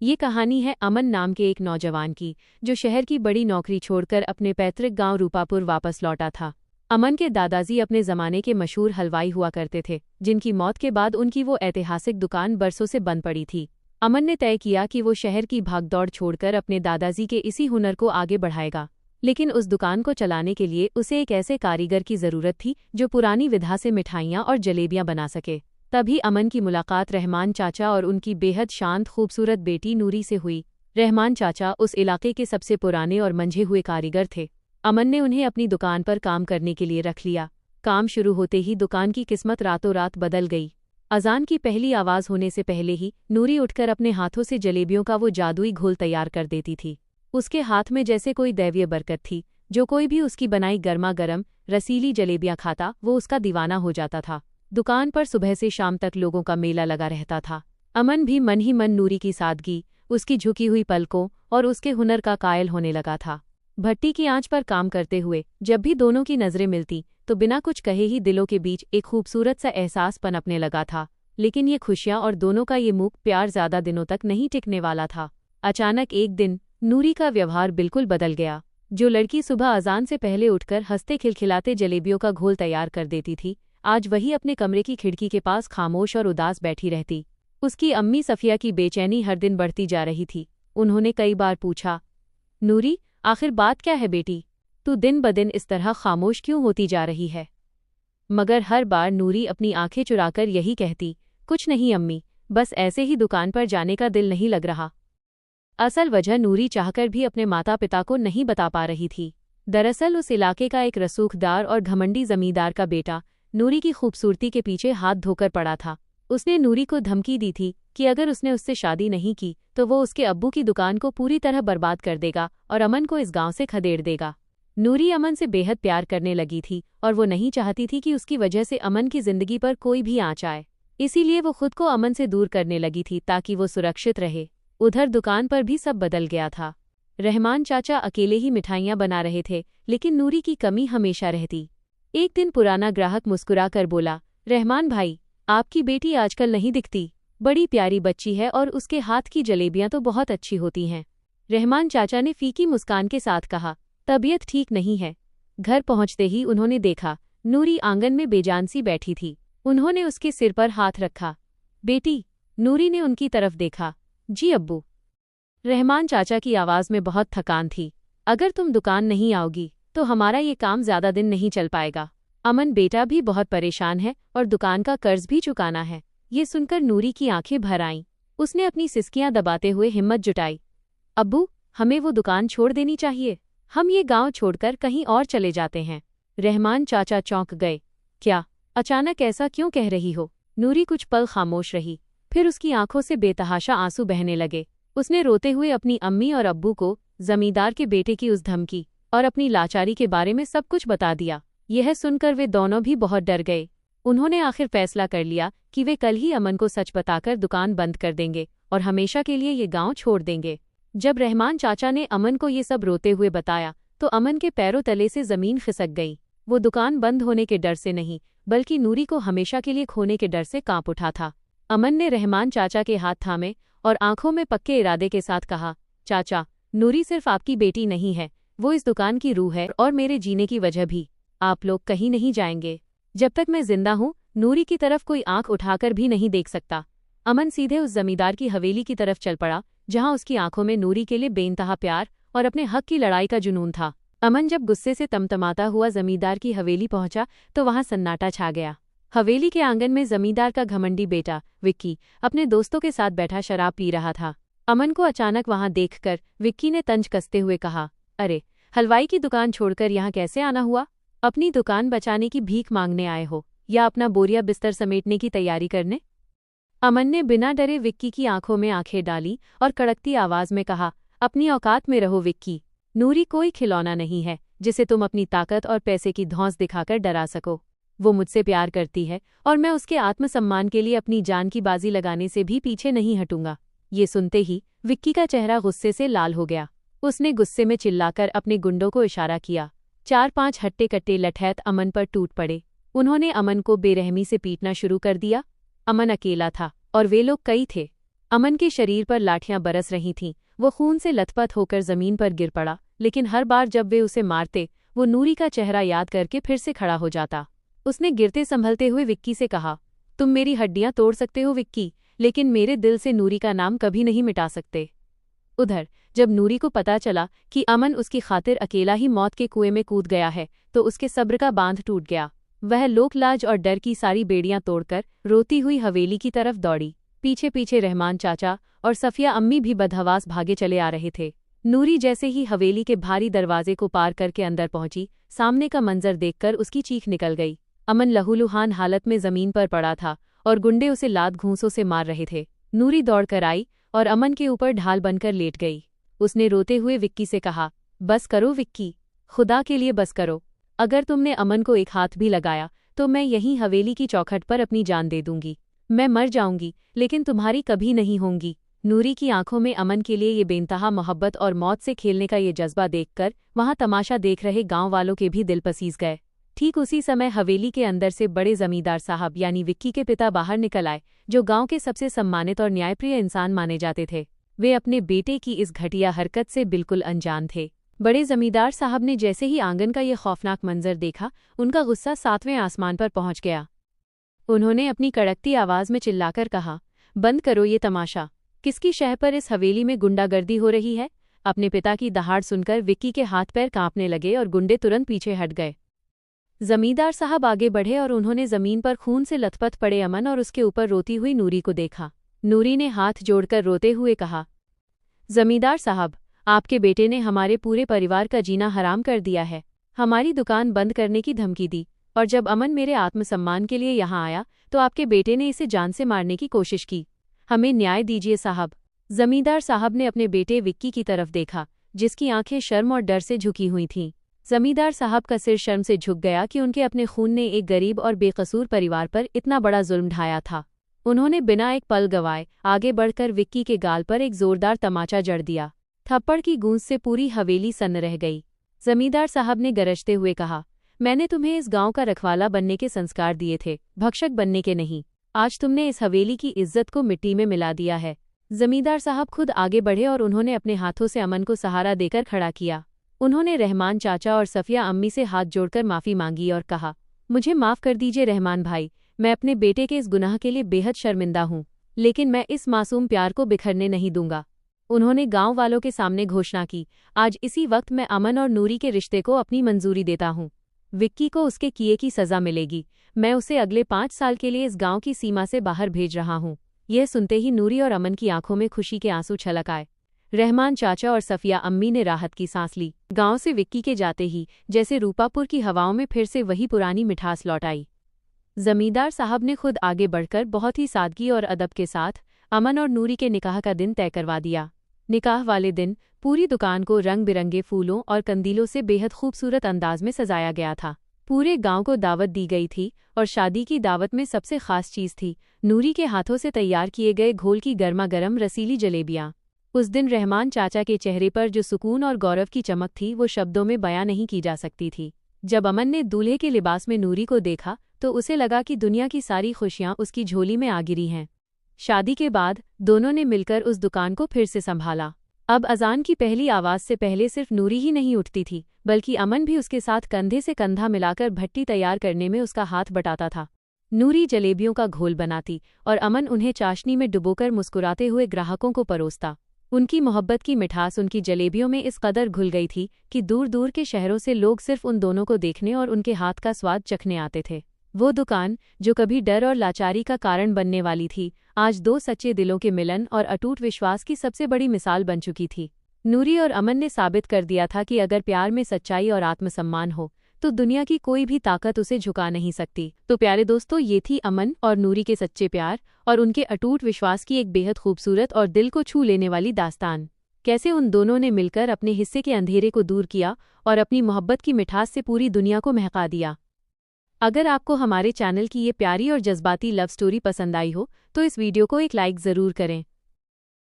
ये कहानी है अमन नाम के एक नौजवान की, जो शहर की बड़ी नौकरी छोड़कर अपने पैतृक गांव रूपापुर वापस लौटा था। अमन के दादाजी अपने जमाने के मशहूर हलवाई हुआ करते थे, जिनकी मौत के बाद उनकी वो ऐतिहासिक दुकान बरसों से बंद पड़ी थी। अमन ने तय किया कि वो शहर की भागदौड़ छोड़कर अपने दादाजी के इसी हुनर को आगे बढ़ाएगा। लेकिन उस दुकान को चलाने के लिए उसे एक ऐसे कारीगर की जरूरत थी जो पुरानी विधा से मिठाइयाँ और जलेबियाँ बना सके। तभी अमन की मुलाकात रहमान चाचा और उनकी बेहद शांत खूबसूरत बेटी नूरी से हुई। रहमान चाचा उस इलाके के सबसे पुराने और मंझे हुए कारीगर थे। अमन ने उन्हें अपनी दुकान पर काम करने के लिए रख लिया। काम शुरू होते ही दुकान की किस्मत रातों रात बदल गई। अजान की पहली आवाज़ होने से पहले ही नूरी उठकर अपने हाथों से जलेबियों का वो जादुई घोल तैयार कर देती थी। उसके हाथ में जैसे कोई दैवीय बरकत थी। जो कोई भी उसकी बनाई गर्मा गर्म रसीली जलेबियां खाता, वो उसका दीवाना हो जाता था। दुकान पर सुबह से शाम तक लोगों का मेला लगा रहता था। अमन भी मन ही मन नूरी की सादगी, उसकी झुकी हुई पलकों और उसके हुनर का कायल होने लगा था। भट्टी की आंच पर काम करते हुए जब भी दोनों की नजरें मिलती तो बिना कुछ कहे ही दिलों के बीच एक खूबसूरत सा एहसास पनपने लगा था। लेकिन ये खुशियां और दोनों का ये मूक प्यार ज्यादा दिनों तक नहीं टिकने वाला था। अचानक एक दिन नूरी का व्यवहार बिल्कुल बदल गया। जो लड़की सुबह अजान से पहले उठकर हंसते खिलखिलाते जलेबियों का घोल तैयार कर देती थी, आज वही अपने कमरे की खिड़की के पास खामोश और उदास बैठी रहती। उसकी अम्मी सफिया की बेचैनी हर दिन बढ़ती जा रही थी। उन्होंने कई बार पूछा, नूरी, आखिर बात क्या है बेटी? तू दिन ब दिन इस तरह खामोश क्यों होती जा रही है? मगर हर बार नूरी अपनी आंखें चुराकर यही कहती, कुछ नहीं अम्मी, बस ऐसे ही दुकान पर जाने का दिल नहीं लग रहा। असल वजह नूरी चाहकर भी अपने माता पिता को नहीं बता पा रही थी। दरअसल उस इलाके का एक रसूखदार और घमंडी जमींदार का बेटा नूरी की खूबसूरती के पीछे हाथ धोकर पड़ा था। उसने नूरी को धमकी दी थी कि अगर उसने उससे शादी नहीं की तो वो उसके अब्बू की दुकान को पूरी तरह बर्बाद कर देगा और अमन को इस गांव से खदेड़ देगा। नूरी अमन से बेहद प्यार करने लगी थी और वो नहीं चाहती थी कि उसकी वजह से अमन की जिंदगी पर कोई भी आँच आए। इसीलिए वो खुद को अमन से दूर करने लगी थी ताकि वो सुरक्षित रहे। उधर दुकान पर भी सब बदल गया था। रहमान चाचा अकेले ही मिठाइयाँ बना रहे थे, लेकिन नूरी की कमी हमेशा रहती। एक दिन पुराना ग्राहक मुस्कुराकर बोला, रहमान भाई, आपकी बेटी आजकल नहीं दिखती। बड़ी प्यारी बच्ची है और उसके हाथ की जलेबियां तो बहुत अच्छी होती हैं। रहमान चाचा ने फीकी मुस्कान के साथ कहा, तबीयत ठीक नहीं है। घर पहुंचते ही उन्होंने देखा नूरी आंगन में बेजान सी बैठी थी। उन्होंने उसके सिर पर हाथ रखा। बेटी, नूरी ने उनकी तरफ देखा। जी अब्बू। रहमान चाचा की आवाज़ में बहुत थकान थी। अगर तुम दुकान नहीं आओगी तो हमारा ये काम ज़्यादा दिन नहीं चल पाएगा। अमन बेटा भी बहुत परेशान है और दुकान का कर्ज भी चुकाना है। ये सुनकर नूरी की आंखें भर आईं। उसने अपनी सिसकियां दबाते हुए हिम्मत जुटाई। अब्बू, हमें वो दुकान छोड़ देनी चाहिए। हम ये गांव छोड़कर कहीं और चले जाते हैं। रहमान चाचा चौंक गए। क्या? अचानक ऐसा क्यों कह रही हो? नूरी कुछ पल खामोश रही, फिर उसकी आंखों से बेतहाशा आंसू बहने लगे। उसने रोते हुए अपनी अम्मी और अब्बू को जमींदार के बेटे की उस धमकी और अपनी लाचारी के बारे में सब कुछ बता दिया। यह सुनकर वे दोनों भी बहुत डर गए। उन्होंने आखिर फैसला कर लिया कि वे कल ही अमन को सच बताकर दुकान बंद कर देंगे और हमेशा के लिए ये गांव छोड़ देंगे। जब रहमान चाचा ने अमन को ये सब रोते हुए बताया तो अमन के पैरों तले से जमीन खिसक गई। वो दुकान बंद होने के डर से नहीं, बल्कि नूरी को हमेशा के लिए खोने के डर से कांप उठा था। अमन ने रहमान चाचा के हाथ थामे और आंखों में पक्के इरादे के साथ कहा, चाचा, नूरी सिर्फ आपकी बेटी नहीं है, वो इस दुकान की रूह है और मेरे जीने की वजह भी। आप लोग कहीं नहीं जाएंगे। जब तक मैं जिंदा हूँ, नूरी की तरफ कोई आंख उठाकर भी नहीं देख सकता। अमन सीधे उस जमींदार की हवेली की तरफ चल पड़ा, जहां उसकी आंखों में नूरी के लिए बेइंतहा प्यार और अपने हक की लड़ाई का जुनून था। अमन जब गुस्से से तमतमाता हुआ जमींदार की हवेली पहुंचा तो वहां सन्नाटा छा गया। हवेली के आंगन में जमींदार का घमंडी बेटा विक्की अपने दोस्तों के साथ बैठा शराब पी रहा था। अमन को अचानक वहां देखकर विक्की ने तंज कसते हुए कहा, अरे, हलवाई की दुकान छोड़कर यहाँ कैसे आना हुआ? अपनी दुकान बचाने की भीख मांगने आए हो या अपना बोरिया बिस्तर समेटने की तैयारी करने? अमन ने बिना डरे विक्की की आंखों में आंखें डाली और कड़कती आवाज में कहा, अपनी औकात में रहो विक्की। नूरी कोई खिलौना नहीं है जिसे तुम अपनी ताकत और पैसे की धौंस दिखाकर डरा सको। वो मुझसे प्यार करती है और मैं उसके आत्मसम्मान के लिए अपनी जान की बाजी लगाने से भी पीछे नहीं हटूंगा। ये सुनते ही विक्की का चेहरा गुस्से से लाल हो गया। उसने गुस्से में चिल्लाकर अपने गुंडों को इशारा किया। 4-5 हट्टे कट्टे लठैत अमन पर टूट पड़े। उन्होंने अमन को बेरहमी से पीटना शुरू कर दिया। अमन अकेला था और वे लोग कई थे। अमन के शरीर पर लाठियां बरस रही थीं। वो खून से लथपथ होकर जमीन पर गिर पड़ा, लेकिन हर बार जब वे उसे मारते वो नूरी का चेहरा याद करके फिर से खड़ा हो जाता। उसने गिरते संभलते हुए विक्की से कहा, तुम मेरी हड्डियां तोड़ सकते हो विक्की, लेकिन मेरे दिल से नूरी का नाम कभी नहीं मिटा सकते। उधर जब नूरी को पता चला कि अमन उसकी खातिर अकेला ही मौत के कुएं में कूद गया है तो उसके सब्र का बांध टूट गया। वह लोकलाज और डर की सारी बेड़ियां तोड़कर रोती हुई हवेली की तरफ दौड़ी। पीछे पीछे रहमान चाचा और सफिया अम्मी भी बदहवास भागे चले आ रहे थे। नूरी जैसे ही हवेली के भारी दरवाजे को पार करके अंदर पहुंची, सामने का मंजर देखकर उसकी चीख निकल गई। अमन लहूलुहान हालत में जमीन पर पड़ा था और गुंडे उसे लात घूंसों से मार रहे थे। नूरी दौड़कर आई और अमन के ऊपर ढाल बनकर लेट गई। उसने रोते हुए विक्की से कहा, बस करो विक्की, खुदा के लिए बस करो। अगर तुमने अमन को एक हाथ भी लगाया तो मैं यहीं हवेली की चौखट पर अपनी जान दे दूंगी। मैं मर जाऊंगी लेकिन तुम्हारी कभी नहीं होंगी। नूरी की आंखों में अमन के लिए ये बेइंतहा मोहब्बत और मौत से खेलने का ये जज्बा देखकर वहां तमाशा देख रहे गांव वालों के भी दिल पसीज गए। ठीक उसी समय हवेली के अंदर से बड़े जमींदार साहब यानी विक्की के पिता बाहर निकल आए, जो गांव के सबसे सम्मानित और न्यायप्रिय इंसान माने जाते थे। वे अपने बेटे की इस घटिया हरकत से बिल्कुल अनजान थे। बड़े जमींदार साहब ने जैसे ही आंगन का ये खौफनाक मंजर देखा, उनका गुस्सा 7वें आसमान पर पहुंच गया। उन्होंने अपनी कड़कती आवाज में चिल्लाकर कहा, बंद करो ये तमाशा। किसकी शह पर इस हवेली में गुंडागर्दी हो रही है? अपने पिता की दहाड़ सुनकर विक्की के हाथ पैर कांपने लगे और गुंडे तुरंत पीछे हट गए। जमींदार साहब आगे बढ़े और उन्होंने जमीन पर खून से लथपथ पड़े अमन और उसके ऊपर रोती हुई नूरी को देखा। नूरी ने हाथ जोड़कर रोते हुए कहा, जमींदार साहब, आपके बेटे ने हमारे पूरे परिवार का जीना हराम कर दिया है। हमारी दुकान बंद करने की धमकी दी और जब अमन मेरे आत्मसम्मान के लिए यहाँ आया तो आपके बेटे ने इसे जान से मारने की कोशिश की। हमें न्याय दीजिए साहब। जमींदार साहब ने अपने बेटे विक्की की तरफ देखा, जिसकी आंखें शर्म और डर से झुकी हुई थीं। जमींदार साहब का सिर शर्म से झुक गया कि उनके अपने खून ने एक गरीब और बेकसूर परिवार पर इतना बड़ा जुल्म ढाया था। उन्होंने बिना एक पल गवाए आगे बढ़कर विक्की के गाल पर एक जोरदार तमाचा जड़ दिया। थप्पड़ की गूंज से पूरी हवेली सन्न रह गई। जमींदार साहब ने गरजते हुए कहा, मैंने तुम्हें इस गांव का रखवाला बनने के संस्कार दिए थे, भक्षक बनने के नहीं। आज तुमने इस हवेली की इज्जत को मिट्टी में मिला दिया है। जमींदार साहब खुद आगे बढ़े और उन्होंने अपने हाथों से अमन को सहारा देकर खड़ा किया। उन्होंने रहमान चाचा और सफिया अम्मी से हाथ जोड़कर माफ़ी मांगी और कहा, मुझे माफ़ कर दीजिए रहमान भाई, मैं अपने बेटे के इस गुनाह के लिए बेहद शर्मिंदा हूँ, लेकिन मैं इस मासूम प्यार को बिखरने नहीं दूंगा। उन्होंने गांव वालों के सामने घोषणा की, आज इसी वक्त मैं अमन और नूरी के रिश्ते को अपनी मंजूरी देता हूँ। विक्की को उसके किए की सज़ा मिलेगी। मैं उसे अगले 5 साल के लिए इस गांव की सीमा से बाहर भेज रहा हूँ। यह सुनते ही नूरी और अमन की आंखों में खुशी के आंसू छलक आए। रहमान चाचा और सफिया अम्मी ने राहत की सांस ली। गांव से विक्की के जाते ही जैसे रूपापुर की हवाओं में फिर से वही पुरानी मिठास लौट आई। जमींदार साहब ने खुद आगे बढ़कर बहुत ही सादगी और अदब के साथ अमन और नूरी के निकाह का दिन तय करवा दिया। निकाह वाले दिन पूरी दुकान को रंग बिरंगे फूलों और कंदीलों से बेहद खूबसूरत अंदाज में सजाया गया था। पूरे गांव को दावत दी गई थी और शादी की दावत में सबसे खास चीज़ थी नूरी के हाथों से तैयार किए गए घोल की गर्मा गर्म रसीली जलेबियां। उस दिन रहमान चाचा के चेहरे पर जो सुकून और गौरव की चमक थी वो शब्दों में बयां नहीं की जा सकती थी। जब अमन ने दूल्हे के लिबास में नूरी को देखा तो उसे लगा कि दुनिया की सारी खुशियां उसकी झोली में आ गिरी हैं। शादी के बाद दोनों ने मिलकर उस दुकान को फिर से संभाला। अब अजान की पहली आवाज़ से पहले सिर्फ नूरी ही नहीं उठती थी, बल्कि अमन भी उसके साथ कंधे से कंधा मिलाकर भट्टी तैयार करने में उसका हाथ बटाता था। नूरी जलेबियों का घोल बनाती और अमन उन्हें चाशनी में डुबोकर मुस्कुराते हुए ग्राहकों को परोसता। उनकी मोहब्बत की मिठास उनकी जलेबियों में इस कदर घुल गई थी कि दूर दूर के शहरों से लोग सिर्फ उन दोनों को देखने और उनके हाथ का स्वाद चखने आते थे। वो दुकान जो कभी डर और लाचारी का कारण बनने वाली थी, आज 2 सच्चे दिलों के मिलन और अटूट विश्वास की सबसे बड़ी मिसाल बन चुकी थी। नूरी और अमन ने साबित कर दिया था कि अगर प्यार में सच्चाई और आत्मसम्मान हो तो दुनिया की कोई भी ताकत उसे झुका नहीं सकती। तो प्यारे दोस्तों, ये थी अमन और नूरी के सच्चे प्यार और उनके अटूट विश्वास की एक बेहद खूबसूरत और दिल को छू लेने वाली दास्तान। कैसे उन दोनों ने मिलकर अपने हिस्से के अंधेरे को दूर किया और अपनी मोहब्बत की मिठास से पूरी दुनिया को महका दिया। अगर आपको हमारे चैनल की ये प्यारी और जज्बाती लव स्टोरी पसंद आई हो तो इस वीडियो को एक लाइक ज़रूर करें।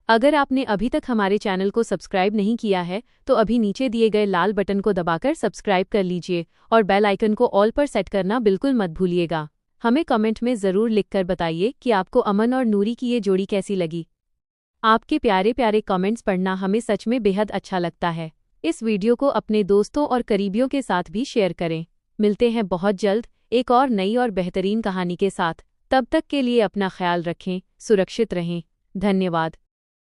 अगर आपने अभी तक हमारे चैनल को सब्सक्राइब नहीं किया है तो अभी नीचे दिए गए लाल बटन को दबाकर सब्सक्राइब कर लीजिए और बेल आइकन को ऑल पर सेट करना बिल्कुल मत भूलिएगा। हमें कमेंट में ज़रूर लिखकर बताइए कि आपको अमन और नूरी की ये जोड़ी कैसी लगी। आपके प्यारे प्यारे कमेंट्स पढ़ना हमें सच में बेहद अच्छा लगता है। इस वीडियो को अपने दोस्तों और करीबियों के साथ भी शेयर करें। मिलते हैं बहुत जल्द एक और नई और बेहतरीन कहानी के साथ। तब तक के लिए अपना ख्याल रखें, सुरक्षित रहें। धन्यवाद।